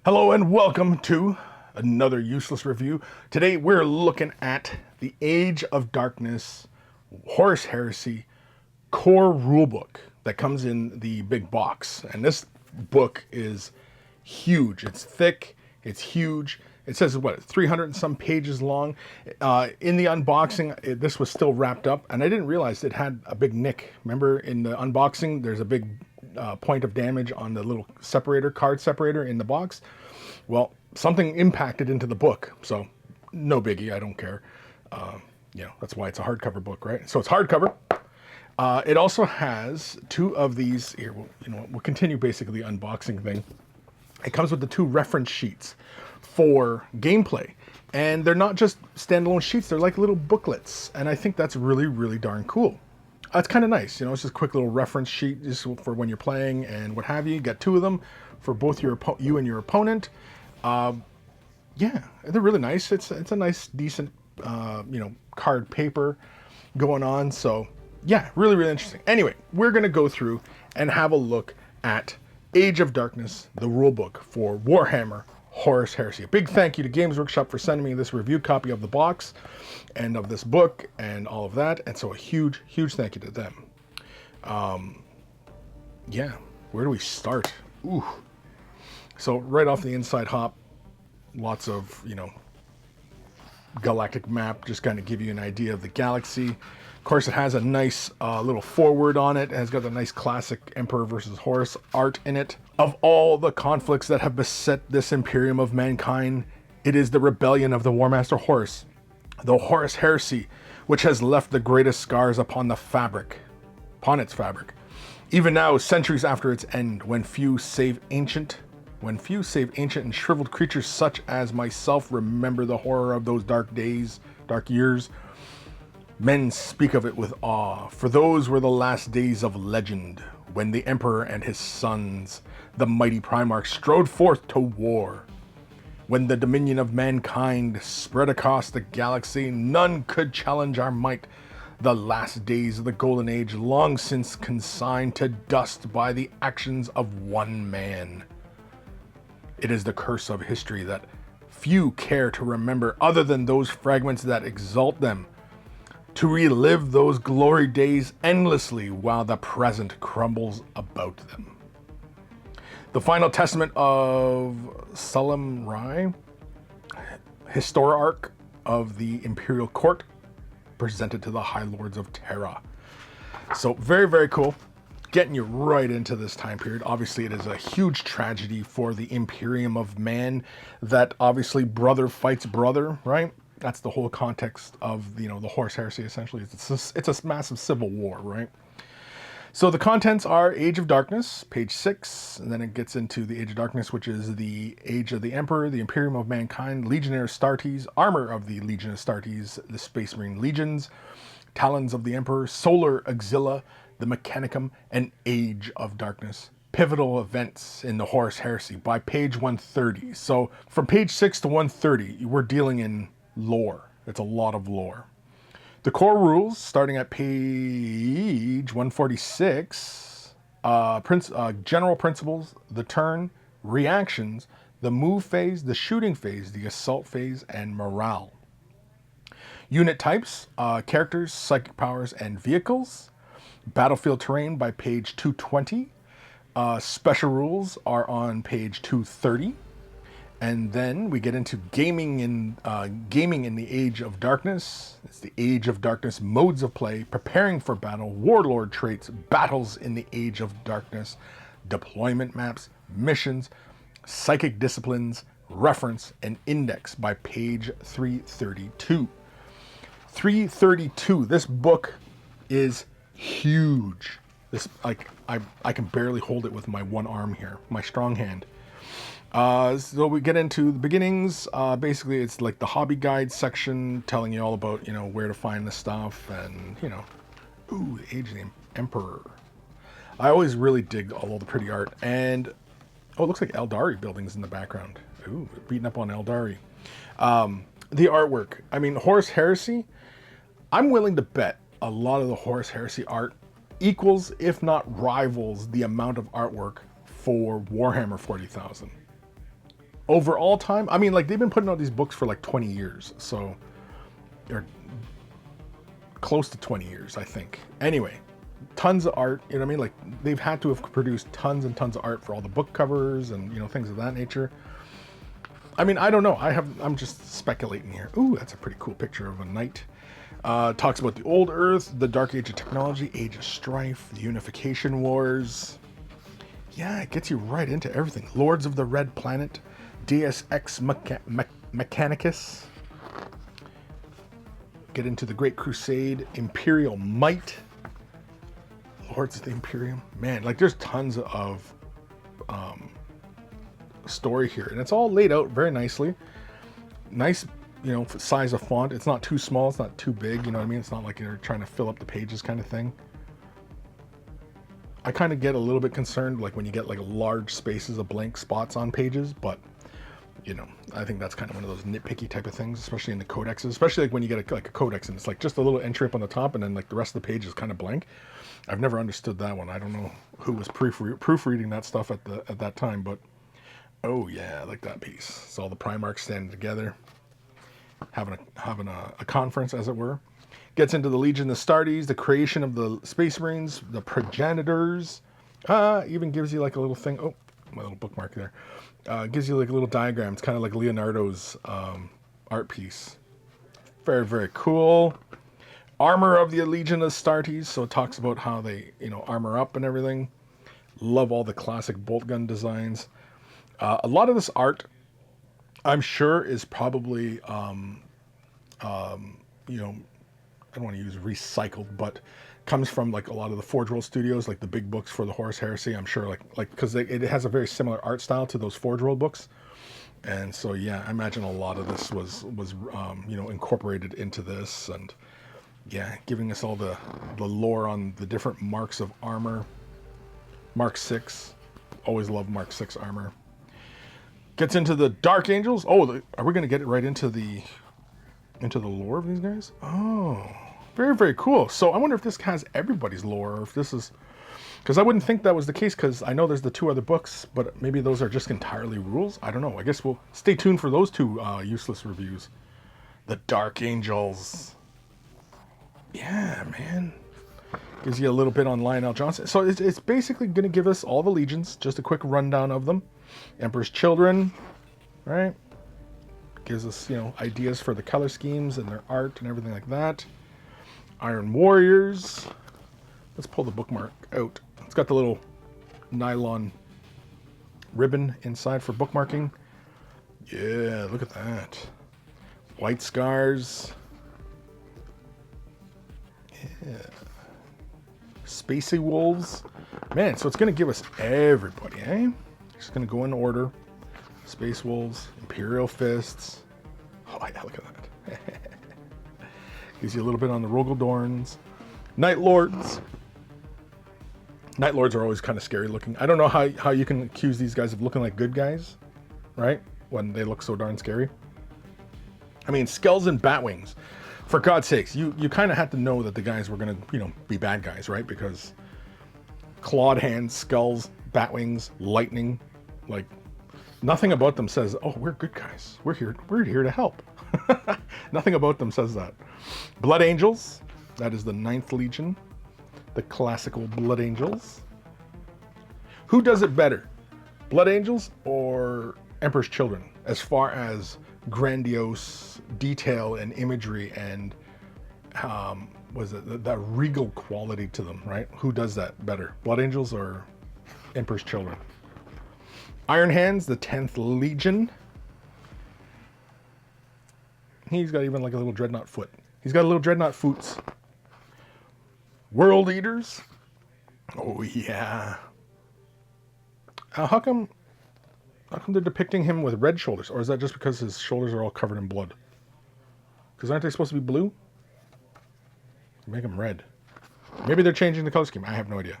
Hello and welcome to another useless review. Today we're looking at the Age of Darkness Horus Heresy core rulebook that comes in the big box. And this book is huge. It's thick, it's huge. It says, what, 300 and some pages long. In the unboxing, this was still wrapped up, and I didn't realize it had a big nick. Remember, in the unboxing, there's a big point of damage on the little separator, card separator in the box. Well, something impacted into the book, so no biggie, I don't care. That's why it's a hardcover book, right? So it's hardcover. It also has two of these, here, we'll continue basically the unboxing thing. It comes with the two reference sheets for gameplay, and they're not just standalone sheets, they're like little booklets, and I think that's really, really darn cool. It's kind of nice, it's just a quick little reference sheet just for when you're playing and what have you. You get two of them for both you and your opponent. Yeah, they're really nice. It's a nice, decent, card paper going on. So yeah, really, really interesting. Anyway, we're going to go through and have a look at Age of Darkness, the rulebook for Warhammer Horus Heresy. A big thank you to Games Workshop for sending me this review copy of the box and of this book and all of that. And so a huge, huge thank you to them. Yeah, where do we start? Ooh. So right off the inside hop, lots of, galactic map, just kind of give you an idea of the galaxy. Of course, it has a nice little foreword on it. It has got the nice classic Emperor versus Horus art in it. Of all the conflicts that have beset this Imperium of mankind, it is the rebellion of the Warmaster Horus, the Horus Heresy, which has left the greatest scars upon its fabric. Even now, centuries after its end, when few save ancient and shriveled creatures such as myself remember the horror of those dark days, dark years, men speak of it with awe, for those were the last days of legend, when the Emperor and his sons, the mighty Primarchs, strode forth to war. When the dominion of mankind spread across the galaxy, none could challenge our might. The last days of the Golden Age long since consigned to dust by the actions of one man. It is the curse of history that few care to remember other than those fragments that exalt them, to relive those glory days endlessly while the present crumbles about them. The final testament of Sulam Rai, historiarch of the Imperial Court, presented to the High Lords of Terra. So very, very cool. Getting you right into this time period. Obviously, it is a huge tragedy for the Imperium of Man that obviously brother fights brother, right? That's the whole context of, the Horus Heresy, essentially. It's a massive civil war, right? So the contents are Age of Darkness, page 6, and then it gets into the Age of Darkness, which is the Age of the Emperor, the Imperium of Mankind, Legionnaire Starties, Armor of the Legion of Starties, the Space Marine Legions, Talons of the Emperor, Solar Auxilia, the Mechanicum, and Age of Darkness. Pivotal events in the Horus Heresy by page 130. So from page 6 to 130, we're dealing in lore. It's a lot of lore. The core rules, starting at page 146, general principles, the turn, reactions, the move phase, the shooting phase, the assault phase, and morale. Unit types, characters, psychic powers, and vehicles. Battlefield terrain by page 220. Special rules are on page 230. And then we get into gaming in the Age of Darkness. It's the Age of Darkness modes of play, preparing for battle, warlord traits, battles in the Age of Darkness, deployment maps, missions, psychic disciplines, reference, and index by page 332. 332. This book is huge. This, I can barely hold it with my one arm here, my strong hand. So we get into the beginnings. Basically, it's like the hobby guide section, telling you all about, where to find the stuff, and, ooh, the Age of the Emperor. I always really dig all the pretty art, and, oh, it looks like Eldari buildings in the background. Ooh, beating up on Eldari. The artwork. I mean, Horus Heresy, I'm willing to bet a lot of the Horus Heresy art equals, if not rivals, the amount of artwork for Warhammer 40,000. overall time, I mean, like, they've been putting out these books for like 20 years, so they're close to 20 years, I think. Anyway, tons of art, you know what I mean? Like, they've had to have produced tons and tons of art for all the book covers and, you know, things of that nature. I mean, I don't know. I'm just speculating here. Ooh, that's a pretty cool picture of a knight. Talks about the old Earth, the Dark Age of technology, Age of Strife, the Unification Wars. Yeah, it gets you right into everything. Lords of the Red Planet, Deus Ex Mechanicus. Get into the Great Crusade, Imperial Might, Lords of the Imperium. Man, like, there's tons of story here, and it's all laid out very nicely. Nice, you know, size of font. It's not too small, it's not too big, you know what I mean? It's not like you're trying to fill up the pages kind of thing. I kind of get a little bit concerned like when you get like large spaces of blank spots on pages, but you know, I think that's kind of one of those nitpicky type of things, especially in the codexes, especially like when you get like a codex and it's like just a little entry up on the top and then like the rest of the page is kind of blank. I've never understood that one. I don't know who was proofreading that stuff at that time, but oh yeah, I like that piece. So all the Primarchs standing together, having a conference, as it were. Gets into the Legion of Starties, the creation of the Space Marines, the progenitors. Even gives you like a little thing. Oh, my little bookmark there. Gives you like a little diagram. It's kind of like Leonardo's art piece. Very, very cool. Armor of the Legion of Starties. So it talks about how they, you know, armor up and everything. Love all the classic bolt gun designs. A lot of this art, I'm sure, is probably, you know, I don't want to use recycled, but comes from like a lot of the Forge World studios, like the big books for the Horus Heresy. I'm sure, like because it has a very similar art style to those Forge World books, and so yeah, I imagine a lot of this was you know, incorporated into this, and yeah, giving us all the lore on the different marks of armor. Mark 6, always love Mark 6 armor. Gets into the Dark Angels. Oh, are we going to get it right into the lore of these guys? Oh, very, very cool. So I wonder if this has everybody's lore, or if this is, because I wouldn't think that was the case, because I know there's the 2 other books, but maybe those are just entirely rules. I don't know. I guess we'll stay tuned for those 2 useless reviews. The Dark Angels. Yeah, man. Gives you a little bit on Lionel Johnson. So it's basically going to give us all the legions, just a quick rundown of them. Emperor's Children, right? Gives us, you know, ideas for the color schemes and their art and everything like that. Iron Warriors. Let's pull the bookmark out. It's got the little nylon ribbon inside for bookmarking. Yeah, look at that. White Scars. Yeah. Spacey Wolves. Man, so it's going to give us everybody, eh? Just going to go in order. Space Wolves, Imperial Fists. Oh yeah, look at that. Gives you a little bit on the Rogaldorns. Nightlords. Nightlords are always kind of scary looking. I don't know how you can accuse these guys of looking like good guys, right? When they look so darn scary. I mean, Skulls and Batwings. For God's sakes, you kind of had to know that the guys were going to, you know, be bad guys, right? Because clawed hands, skulls, batwings, lightning, like nothing about them says, oh, we're good guys. We're here to help. Nothing about them says that. Blood Angels, that is the 9th Legion, the classical Blood Angels. Who does it better, Blood Angels or Emperor's Children, as far as grandiose detail and imagery and was it that regal quality to them, right? Who does that better, Blood Angels or Emperor's Children? Iron Hands, the 10th Legion. He's got even like a little dreadnought foot. He's got a little dreadnought foots. World Eaters. Oh yeah. How come they're depicting him with red shoulders? Or is that just because his shoulders are all covered in blood? Because aren't they supposed to be blue? Make them red. Maybe they're changing the color scheme. I have no idea.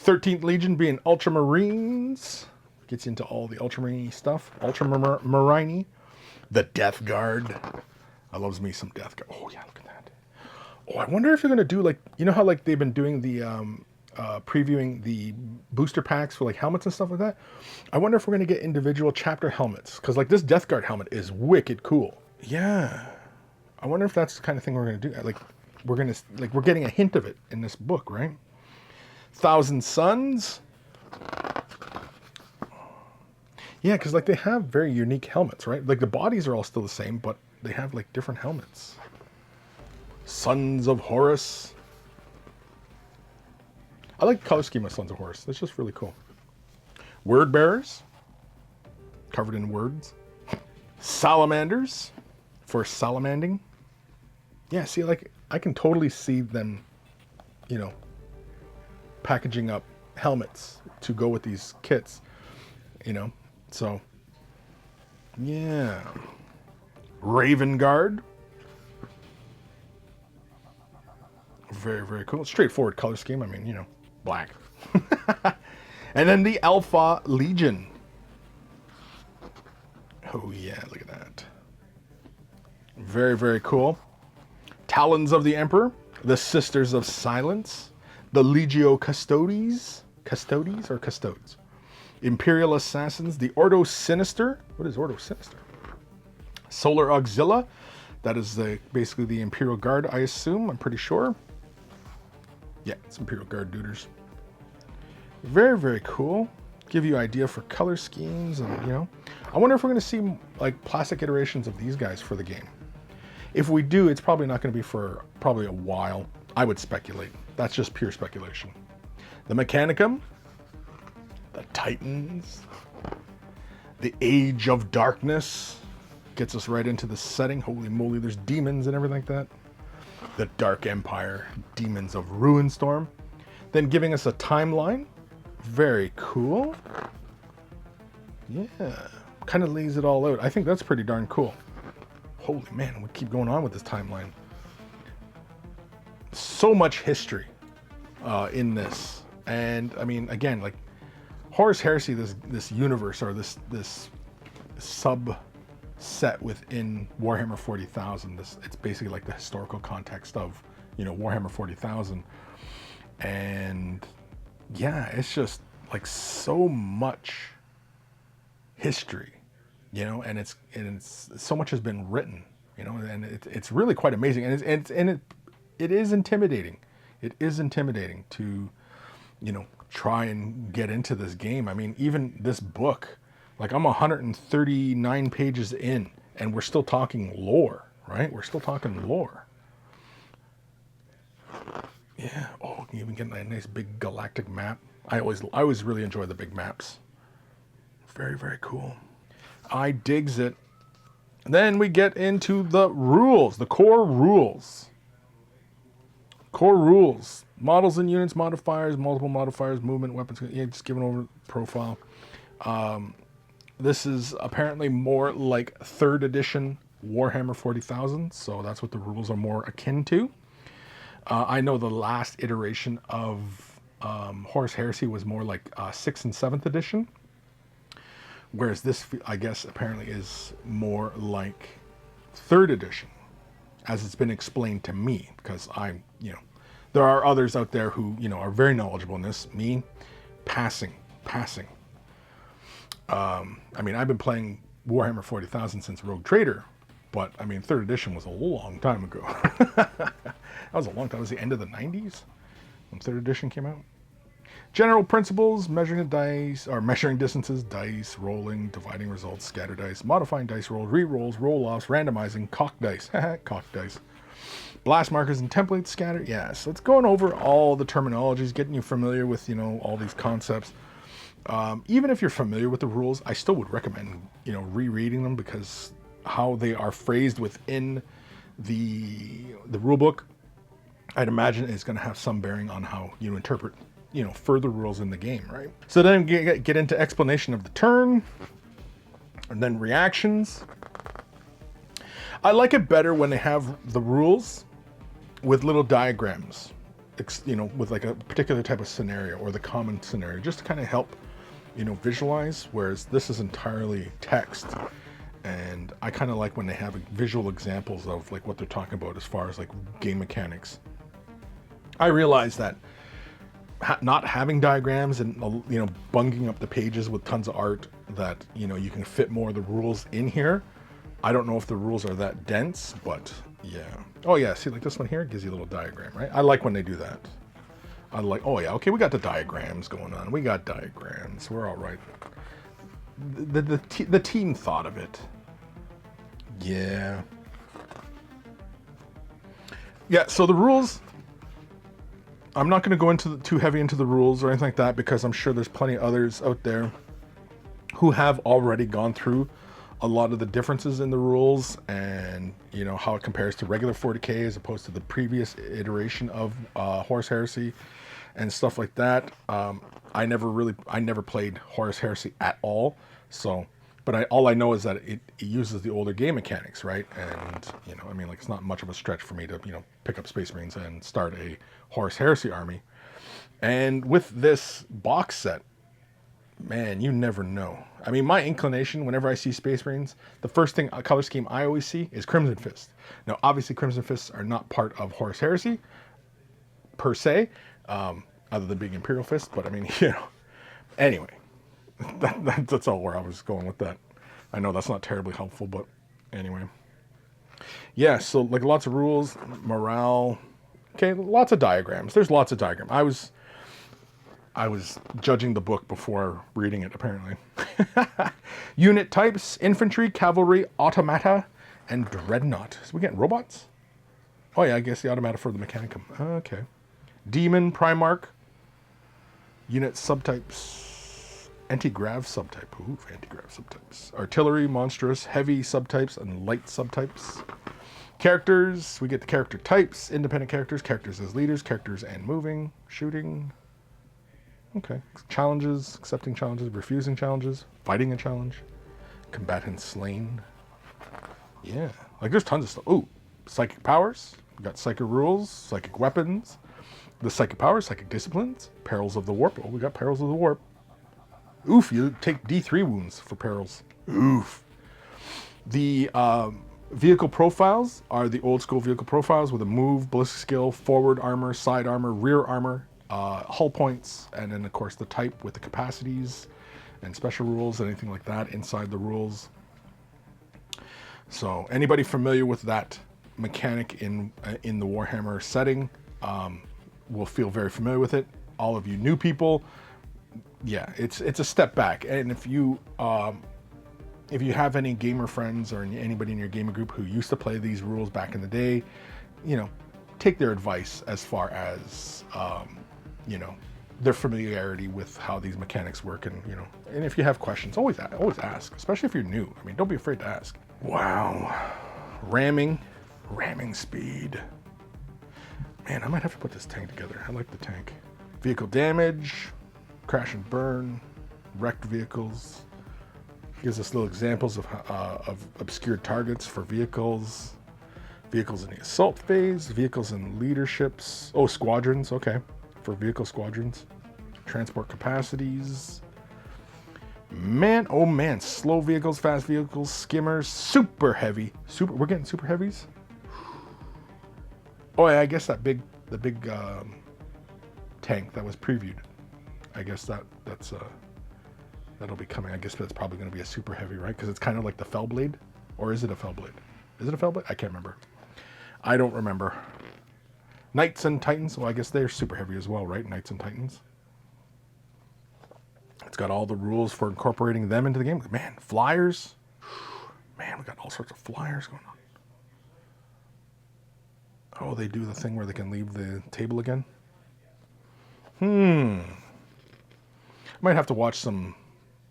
13th Legion being Ultramarines. Gets into all the Ultramarine stuff. Ultramarine. The Death Guard. I loves me some Death Guard. Oh yeah, look at that. Oh, I wonder if they're going to do like, you know how like they've been doing the previewing the booster packs for like helmets and stuff like that. I wonder if we're going to get individual chapter helmets, because like this Death Guard helmet is wicked cool. Yeah, I wonder if that's the kind of thing we're going to do. Like we're getting a hint of it in this book, right? Thousand Suns. Yeah, because like they have very unique helmets, right? Like the bodies are all still the same, but they have like different helmets. Sons of Horus. I like the color scheme of Sons of Horus. That's just really cool. Word bearers, covered in words. Salamanders, for salamanding. Yeah, see, like, I can totally see them, you know, packaging up helmets to go with these kits, you know. So, yeah. Raven Guard. Very, very cool. Straightforward color scheme. I mean, you know, black. And then the Alpha Legion. Oh, yeah, look at that. Very, very cool. Talons of the Emperor. The Sisters of Silence. The Legio Custodes. Custodes or Custodes? Imperial Assassins. The Ordo Sinister. What is Ordo Sinister? Solar Auxilia. That is basically the Imperial Guard, I assume. I'm pretty sure. Yeah, it's Imperial Guard duders. Very, very cool. Give you idea for color schemes, and you know, I wonder if we're going to see like plastic iterations of these guys for the game. If we do, it's probably not going to be for probably a while. I would speculate. That's just pure speculation. The Mechanicum, the Titans, the Age of Darkness gets us right into the setting. Holy moly, there's demons and everything like that. The Dark Empire, Demons of Ruinstorm. Then giving us a timeline. Very cool. Yeah, kind of lays it all out. I think that's pretty darn cool. Holy man, we keep going on with this timeline. So much history in this. And I mean, again, like Horus Heresy, this universe, or this subset within Warhammer 40,000. It's basically like the historical context of, you know, Warhammer 40,000. And yeah, it's just like so much history, you know, and it's so much has been written, you know, and it's really quite amazing, and it is intimidating. It is intimidating to, you know, try and get into this game. I mean, even this book, like I'm 139 pages in, and we're still talking lore, right? We're still talking lore. Yeah. Oh, you even get a nice big galactic map. I always really enjoy the big maps. Very, very cool. I digs it. Then we get into the rules, the core rules. Core rules. Models and units, modifiers, multiple modifiers, movement, weapons. Yeah, just giving over profile. This is apparently more like 3rd edition Warhammer 40,000, so that's what the rules are more akin to. I know the last iteration of Horus Heresy was more like 6th and 7th edition, whereas this, I guess, apparently is more like 3rd edition, as it's been explained to me, because I'm, you know, there are others out there who, you know, are very knowledgeable in this. Me, passing. I mean, I've been playing Warhammer 40,000 since Rogue Trader, but I mean, 3rd edition was a long time ago. That was a long time. It was the end of the 90s when 3rd edition came out. General principles: measuring the dice, or measuring distances, dice, rolling, dividing results, scatter dice, modifying dice roll, re-rolls, roll-offs, randomizing, cock dice, cock dice, blast markers and templates, scatter. Yeah, so it's going over all the terminologies, getting you familiar with, you know, all these concepts. Even if you're familiar with the rules, I still would recommend, you know, rereading them, because how they are phrased within the rulebook, I'd imagine is going to have some bearing on how you interpret, you know, further rules in the game, right? So then get into explanation of the turn, and then reactions. I like it better when they have the rules with little diagrams, you know, with like a particular type of scenario or the common scenario, just to kind of help, you know, visualize, whereas this is entirely text. And I kind of like when they have visual examples of like what they're talking about as far as like game mechanics. I realize that not having diagrams and, you know, bunging up the pages with tons of art that, you know, you can fit more of the rules in here. I don't know if the rules are that dense, but yeah. Oh yeah, see, like this one here gives you a little diagram, right? I like when they do that. I like, oh yeah, okay, we got the diagrams going on. We got diagrams. We're all right. The team thought of it. Yeah. Yeah, so the rules, I'm not going to go into too heavy into the rules or anything like that, because I'm sure there's plenty of others out there who have already gone through a lot of the differences in the rules and, you know, how it compares to regular 40k as opposed to the previous iteration of Horus Heresy and stuff like that. I never played Horus Heresy at all, so, but all I know is that it uses the older game mechanics, right? And, you know, I mean, like, it's not much of a stretch for me to, you know, pick up Space Marines and start a Horus Heresy army. And with this box set, man, you never know. I mean, my inclination whenever I see Space Marines, the first thing, a color scheme I always see is Crimson Fist. Now, obviously, Crimson Fists are not part of Horus Heresy per se, other than being Imperial Fist. But I mean, you know, anyway, that's all where I was going with that. I know that's not terribly helpful, but anyway. Yeah, so like lots of rules, morale. Okay, lots of diagrams. There's lots of diagrams. I was judging the book before reading it, apparently. Unit types: infantry, cavalry, automata, and dreadnought. So we getting robots? Oh yeah, I guess the automata for the mechanicum. Okay. Demon, Primarch. Unit subtypes: anti-grav subtype. Ooh, anti-grav subtypes. Artillery, monstrous, heavy subtypes, and light subtypes. Characters, we get the character types: independent characters, characters as leaders, characters and moving, shooting. Okay. Challenges: accepting challenges, refusing challenges, fighting a challenge, combatant slain. Yeah. Like there's tons of stuff. Ooh, psychic powers. We got psychic rules, psychic weapons, the psychic powers, psychic disciplines, perils of the warp. Oh, we got perils of the warp. Oof, you take D3 wounds for perils. Oof. The vehicle profiles are the old school vehicle profiles with a move, ballistic skill, forward armor, side armor, rear armor, hull points, and then of course the type with the capacities and special rules, anything like that inside the rules. So anybody familiar with that mechanic in the Warhammer setting will feel very familiar with it. All of you new people, yeah, it's a step back. And if you have any gamer friends or anybody in your gamer group who used to play these rules back in the day, you know, take their advice as far as you know, their familiarity with how these mechanics work, and you know, and if you have questions, always ask, especially if you're new. I mean, don't be afraid to ask. Wow, ramming speed. Man, I might have to put this tank together. I like the tank. Vehicle damage, crash and burn, wrecked vehicles. Gives us little examples of obscure targets for vehicles. Vehicles in the assault phase, vehicles in leaderships. Oh, squadrons, okay. For vehicle squadrons. Transport capacities. Man, oh man, slow vehicles, fast vehicles, skimmers, super heavy. We're getting super heavies? Oh yeah, I guess the big tank that was previewed. I guess that'll be coming. I guess that's probably going to be a super heavy, right? Because it's kind of like the Fellblade. Or is it a Fellblade? Is it a Fellblade? I can't remember. I don't remember. Knights and Titans. Well, I guess they're super heavy as well, right? Knights and Titans. It's got all the rules for incorporating them into the game. Man, flyers. Man, we got all sorts of flyers going on. Oh, they do the thing where they can leave the table again? I might have to watch some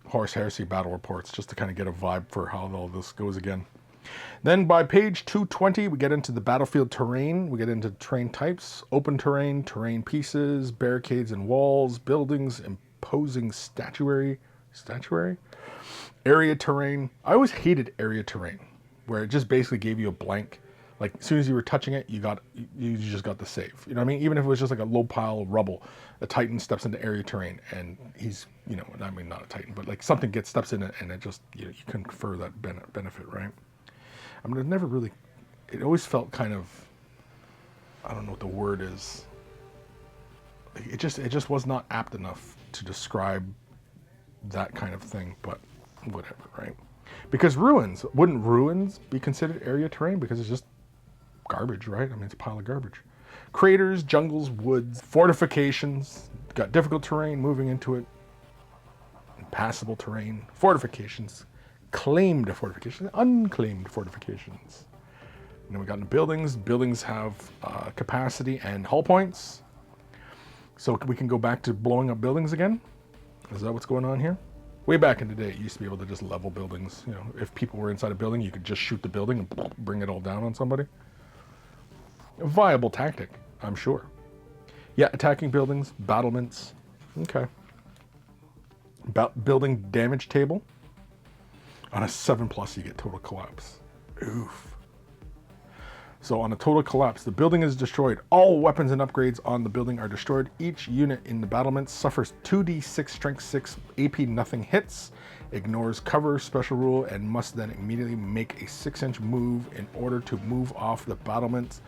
Horus Heresy battle reports just to kind of get a vibe for how all this goes again. Then by page 220, we get into the battlefield terrain. We get into terrain types: open terrain, terrain pieces, barricades and walls, buildings, imposing statuary, area terrain. I always hated area terrain, where it just basically gave you a blank. Like as soon as you were touching it, you just got the save. You know what I mean? Even if it was just like a low pile of rubble, a Titan steps into area terrain, and he's, you know, I mean, not a Titan, but like something steps in it, and it just, you know, you confer that benefit, right? I mean, it always felt kind of, I don't know what the word is. it just was not apt enough to describe that kind of thing, but whatever, right? Because wouldn't ruins be considered area terrain? Because it's just garbage, right? I mean, it's a pile of garbage. Craters, jungles, woods, fortifications, got difficult terrain moving into it, impassable terrain, fortifications, claimed fortifications, unclaimed fortifications. And then we got into buildings. Buildings have capacity and hull points. So we can go back to blowing up buildings again. Is that what's going on here? Way back in the day, it used to be able to just level buildings. You know, if people were inside a building, you could just shoot the building and bring it all down on somebody. A viable tactic, I'm sure. Yeah, attacking buildings, battlements. Okay. Building damage table. On a 7+, you get total collapse. Oof. So on a total collapse, the building is destroyed. All weapons and upgrades on the building are destroyed. Each unit in the battlement suffers 2d6 strength 6 AP nothing hits, ignores cover special rule, and must then immediately make a 6-inch move in order to move off the battlements.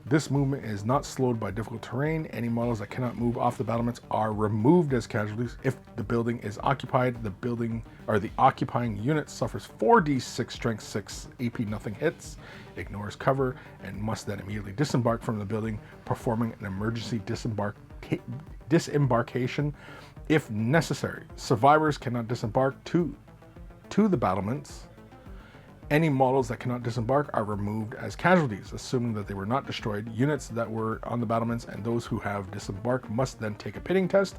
This movement is not slowed by difficult terrain. Any models that cannot move off the battlements are removed as casualties. If the building is occupied, the building or the occupying unit suffers 4d6 strength 6 AP nothing hits, ignores cover, and must then immediately disembark from the building, performing an emergency disembarkation if necessary. Survivors cannot disembark to the battlements. Any models that cannot disembark are removed as casualties, assuming that they were not destroyed. Units that were on the battlements and those who have disembarked must then take a pitting test.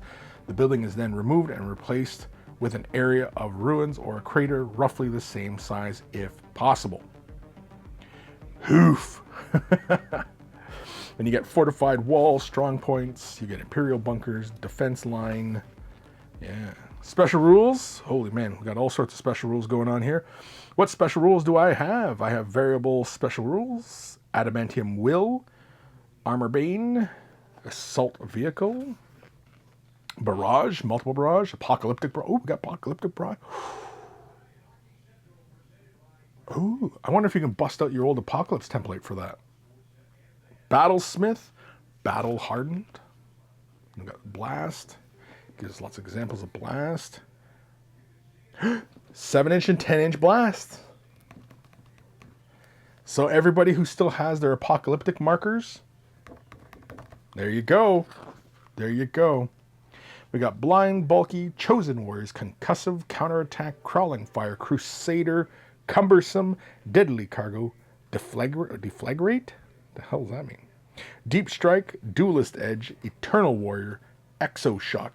The building is then removed and replaced with an area of ruins or a crater roughly the same size if possible. Hoof! And you get fortified walls, strong points, you get imperial bunkers, defense line. Yeah. Special rules. Holy man, we got all sorts of special rules going on here. What special rules do I have? I have variable special rules, adamantium will, armor bane, assault vehicle, barrage, multiple barrage, apocalyptic barrage. Oh, we got apocalyptic barrage. Oh, I wonder if you can bust out your old apocalypse template for that. Battlesmith, battle hardened. We got blast. Gives lots of examples of blast. 7-inch and 10-inch blast. So everybody who still has their apocalyptic markers, there you go. There you go. We got blind, bulky, chosen warriors, concussive, counterattack, crawling fire, crusader, cumbersome, deadly cargo, deflagrate? The hell does that mean? Deep strike, duelist edge, eternal warrior, exoshock.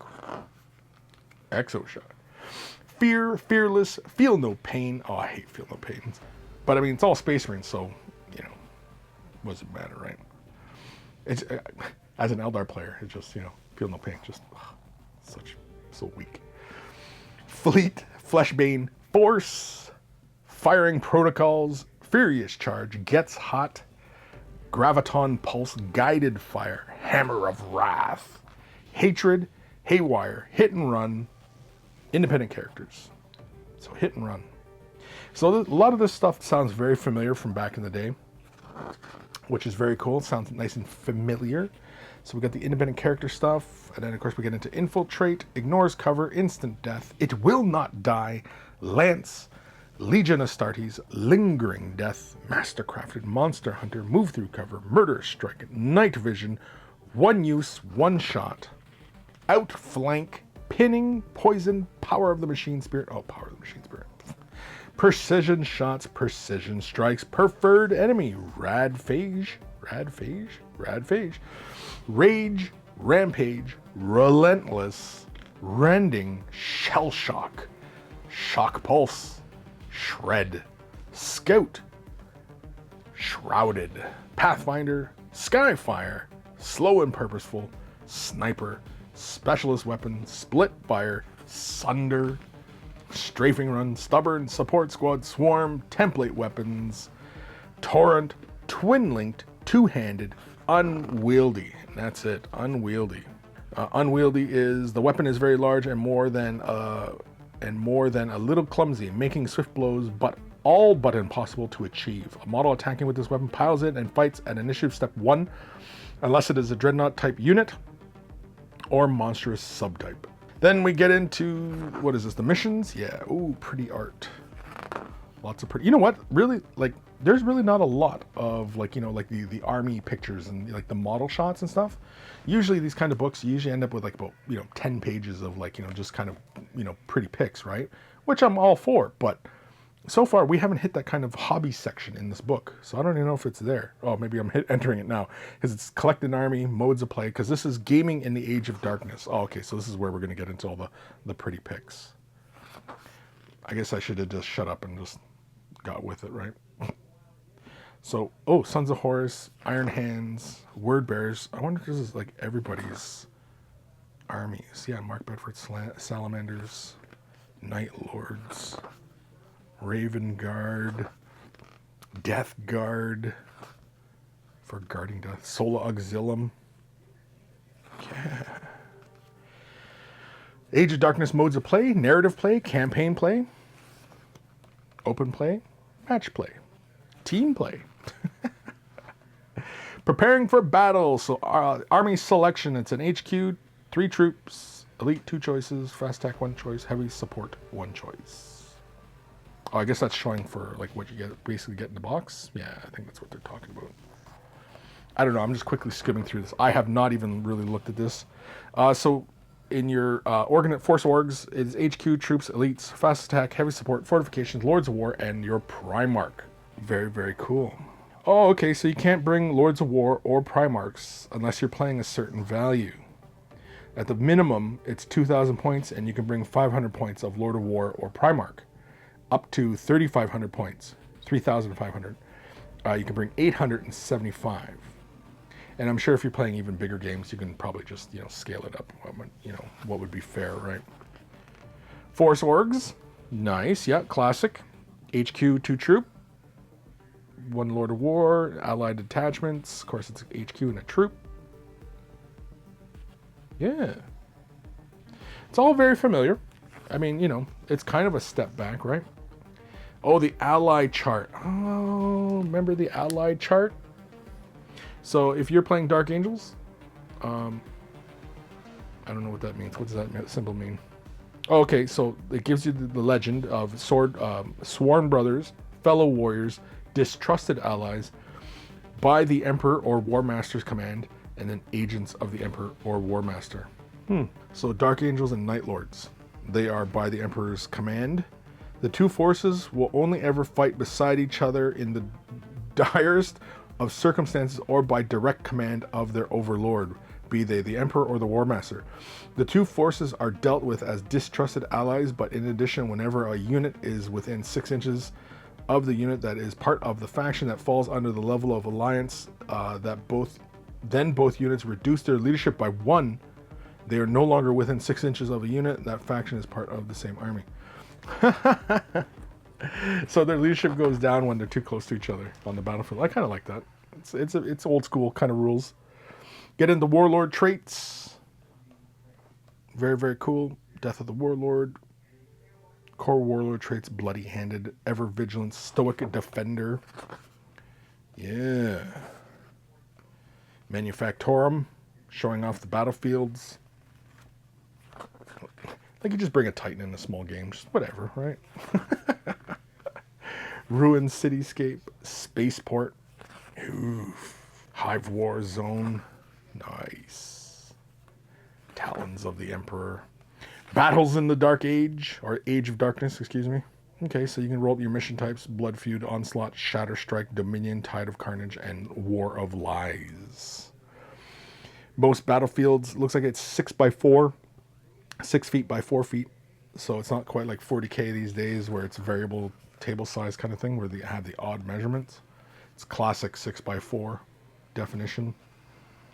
Exoshock. Fear, fearless, feel no pain. Oh, I hate feel no pain. But I mean, it's all Space Marines, so, you know, what does it matter, right? It's, as an Eldar player, it's just, you know, feel no pain. Just, so weak. Fleet, Fleshbane, Force, Firing Protocols, Furious Charge, Gets Hot, Graviton Pulse, Guided Fire, Hammer of Wrath, Hatred, Haywire, Hit and Run, independent characters. So hit and run. So a lot of this stuff sounds very familiar from back in the day, which is very cool. It sounds nice and familiar. So we got the independent character stuff, and then of course we get into infiltrate, ignores cover, instant death, it will not die, lance, Legion of Starties, lingering death, mastercrafted, monster hunter, move through cover, murderous strike, night vision, one use, one shot, outflank, pinning, poison, power of the machine spirit. Oh, power of the machine spirit. Precision shots, precision strikes, preferred enemy, radphage, rage, rampage, relentless, rending, shell shock, shock pulse, shred, scout, shrouded, pathfinder, skyfire, slow and purposeful, sniper, specialist weapon, split fire, sunder, strafing run, stubborn, support squad, swarm, template weapons, torrent, twin-linked, two-handed, unwieldy. And that's it, unwieldy. Unwieldy is the weapon is very large and more than a little clumsy, making swift blows all but impossible to achieve. A model attacking with this weapon piles it and fights at initiative step 1, unless it is a dreadnought type unit. or monstrous subtype. Then we get into, what is this, the missions? Yeah, ooh, pretty art. Lots of pretty, you know what, really, like, there's really not a lot of, like, you know, like the army pictures and like the model shots and stuff. Usually these kind of books usually end up with like about, you know, 10 pages of like, you know, just kind of, you know, pretty pics, right? Which I'm all for, but so far we haven't hit that kind of hobby section in this book. So I don't even know if it's there. Oh, maybe I'm entering it now, because it's collect an army, modes of play, because this is gaming in the age of darkness. Oh, okay, so this is where we're going to get into all the pretty pics. I guess I should have just shut up and just got with it, right? So, oh, Sons of Horus, Iron Hands, Word Bearers. I wonder if this is like everybody's armies. Yeah, Mark Bedford Salamanders, Nightlords, Raven Guard, Death Guard for guarding death, Sola Auxilium. Yeah. Age of Darkness modes of play, narrative play, campaign play, open play, match play, team play. Preparing for battle. So army selection. It's an HQ, 3 troops, elite 2 choices, fast attack 1 choice, heavy support 1 choice. Oh, I guess that's showing for like what you get, basically get in the box. Yeah, I think that's what they're talking about. I don't know. I'm just quickly skimming through this. I have not even really looked at this. So in your Force Orgs, it's HQ, troops, elites, fast attack, heavy support, fortifications, Lords of War, and your Primarch. Very, very cool. Oh, okay, so you can't bring Lords of War or Primarchs unless you're playing a certain value. At the minimum, it's 2,000 points, and you can bring 500 points of Lord of War or Primarch. Up to 3,500 points, 3,500. You can bring 875. And I'm sure if you're playing even bigger games, you can probably just, you know, scale it up. You know, what would be fair, right? Force Orgs, nice, yeah, classic. HQ, 2 troop. 1 Lord of War, allied detachments. Of course, it's HQ and a troop. Yeah. It's all very familiar. I mean, you know, it's kind of a step back, right? Oh, the allied chart. Oh, remember the allied chart? So if you're playing Dark Angels, I don't know what that means. What does that symbol mean? Oh, okay, so it gives you the legend of sworn brothers, fellow warriors, distrusted allies, by the Emperor or War Master's command, and then agents of the Emperor or War Master. So Dark Angels and Nightlords, they are by the Emperor's command. The 2 forces will only ever fight beside each other in the direst of circumstances or by direct command of their overlord, be they the Emperor or the War Master. The 2 forces are dealt with as distrusted allies, but in addition, whenever a unit is within 6 inches of the unit that is part of the faction that falls under the level of alliance, both units reduce their leadership by 1. They are no longer within 6 inches of a unit. That faction is part of the same army. So their leadership goes down when they're too close to each other on the battlefield. I kind of like that. It's old school kind of rules. Get into Warlord traits. Very, very cool. Death of the Warlord. Core Warlord traits, bloody-handed, ever-vigilant, stoic defender. Yeah. Manufactorum, showing off the battlefields. Like you just bring a Titan in a small game, just whatever, right? Ruined Cityscape, Spaceport. Oof. Hive War Zone. Nice. Talons of the Emperor. Battles in the Dark Age, or Age of Darkness, excuse me. Okay, so you can roll up your mission types: Blood Feud, Onslaught, Shatter Strike, Dominion, Tide of Carnage, and War of Lies. Most battlefields, looks like it's 6x4, 6 feet by 4 feet. So it's not quite like 40K these days where it's variable table size kind of thing where they have the odd measurements. It's classic 6x4 definition.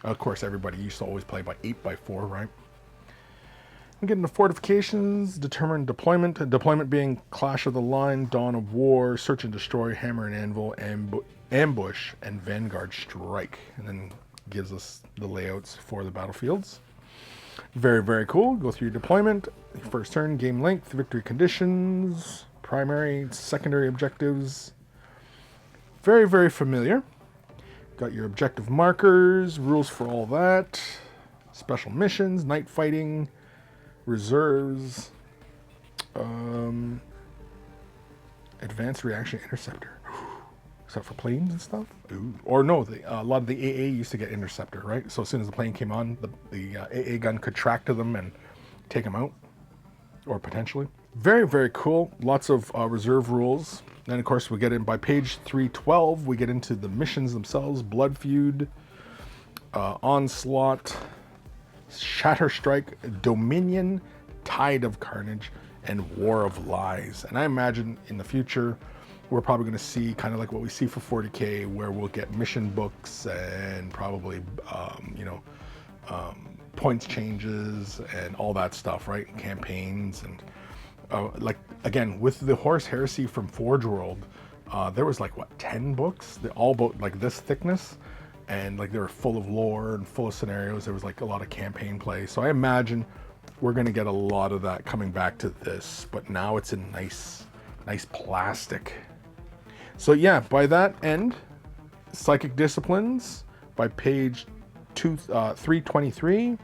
Of course, everybody used to always play by 8x4, right? I'm getting the fortifications, determined deployment. Deployment being Clash of the Line, Dawn of War, Search and Destroy, Hammer and Anvil, Ambush, and Vanguard Strike. And then gives us the layouts for the battlefields. Very, very cool. Go through your deployment. First turn, game length, victory conditions, primary, secondary objectives. Very, very familiar. Got your objective markers, rules for all that. special missions, night fighting, reserves, advanced reaction interceptor. Is that for planes and stuff? Ooh. Or no, a lot of the AA used to get interceptor, right? So as soon as the plane came on, the AA gun could track to them and take them out, or potentially. Very, very cool. Lots of reserve rules. And of course, we get in by page 312, we get into the missions themselves: Blood Feud, Onslaught, Shatter Strike, Dominion, Tide of Carnage, and War of Lies. And I imagine in the future, we're probably going to see kind of like what we see for 40K, where we'll get mission books and probably, points changes and all that stuff, right? Campaigns and like, again, with the Horus Heresy from Forge World, there was like, what, 10 books? They're all about like this thickness, and like they were full of lore and full of scenarios. There was like a lot of campaign play. So I imagine we're going to get a lot of that coming back to this, but now it's in nice plastic. So yeah, by that end, Psychic Disciplines, by page 323,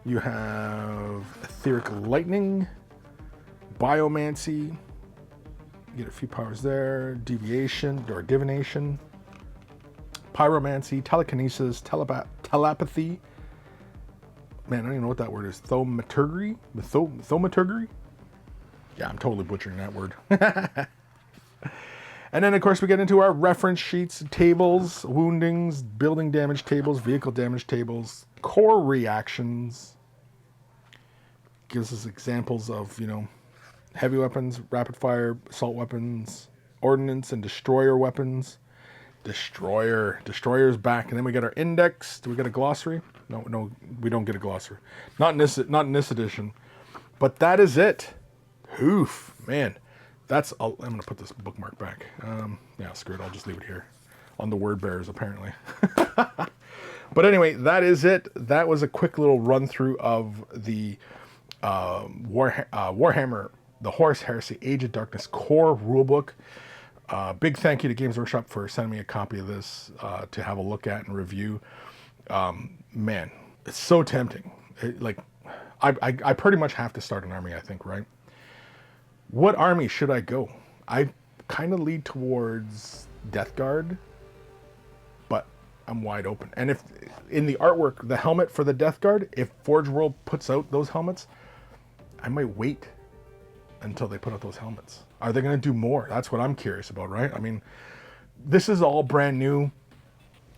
you have Etheric Lightning, Biomancy, you get a few powers there, Deviation or Divination, Pyromancy, Telekinesis, Telepathy, man, I don't even know what that word is, Thaumaturgy? Thaumaturgy? Yeah, I'm totally butchering that word. And then, of course, we get into our reference sheets, tables, woundings, building damage tables, vehicle damage tables, core reactions. Gives us examples of, heavy weapons, rapid fire, assault weapons, ordnance, and destroyer weapons. Destroyer's back. And then we get our index. Do we get a glossary? No, we don't get a glossary. Not in this edition. But that is it. Oof, man. I'm going to put this bookmark back. Yeah, screw it. I'll just leave it here on the word bearers, apparently. But anyway, that is it. That was a quick little run through of the Warhammer, the Horus Heresy Age of Darkness core rulebook. Big thank you to Games Workshop for sending me a copy of this to have a look at and review. Man, it's so tempting. I pretty much have to start an army, I think, right? What army should I go? I kind of lead towards Death Guard, but I'm wide open. And if in the artwork, the helmet for the Death Guard, if Forge World puts out those helmets, I might wait until they put out those helmets. Are they going to do more? That's what I'm curious about, right? I mean, this is all brand new,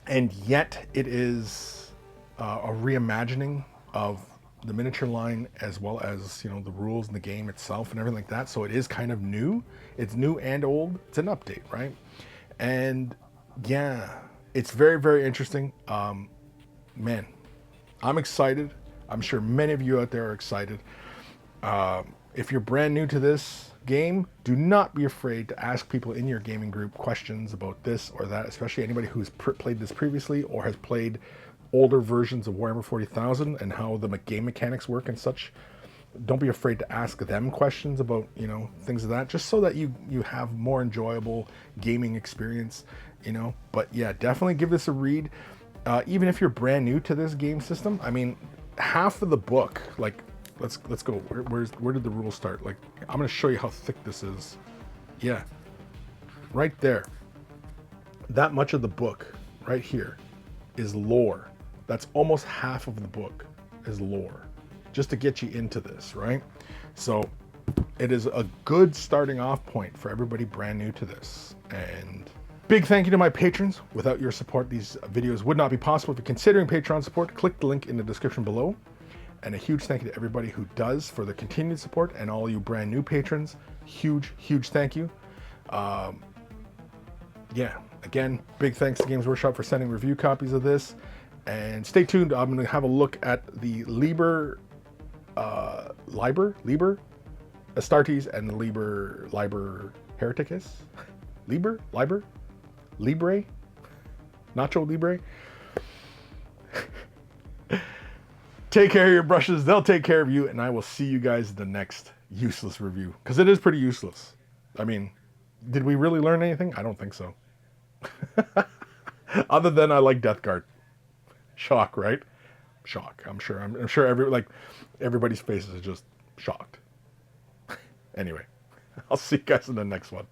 and yet it is a reimagining of the miniature line, as well as, the rules in the game itself and everything like that. So it is kind of new. It's new and old. It's an update, right? And yeah, it's very, very interesting. Man, I'm excited. I'm sure many of you out there are excited. If you're brand new to this game, do not be afraid to ask people in your gaming group questions about this or that, especially anybody who's played this previously or has played older versions of Warhammer 40,000 and how the game mechanics work and such. Don't be afraid to ask them questions about, things of that, just so that you have more enjoyable gaming experience, But yeah, definitely give this a read. Even if you're brand new to this game system, I mean, half of the book, like, let's go. Where did the rules start? Like, I'm going to show you how thick this is. Yeah, right there. That much of the book right here is lore. That's almost half of the book is lore, just to get you into this, right? So it is a good starting off point for everybody brand new to this. And big thank you to my patrons. Without your support, these videos would not be possible. If you're considering Patreon support, click the link in the description below. And a huge thank you to everybody who does for the continued support, and all you brand new patrons. Huge, huge thank you. Yeah, again, big thanks to Games Workshop for sending review copies of this. And stay tuned. I'm going to have a look at the Liber Astartes and the Liber Hereticus. Libre? Nacho Libre? Take care of your brushes. They'll take care of you. And I will see you guys in the next useless review. Because it is pretty useless. I mean, did we really learn anything? I don't think so. Other than I like Death Guard. Shock, right? shock. I'm sure everybody's faces are just shocked. Anyway, I'll see you guys in the next one.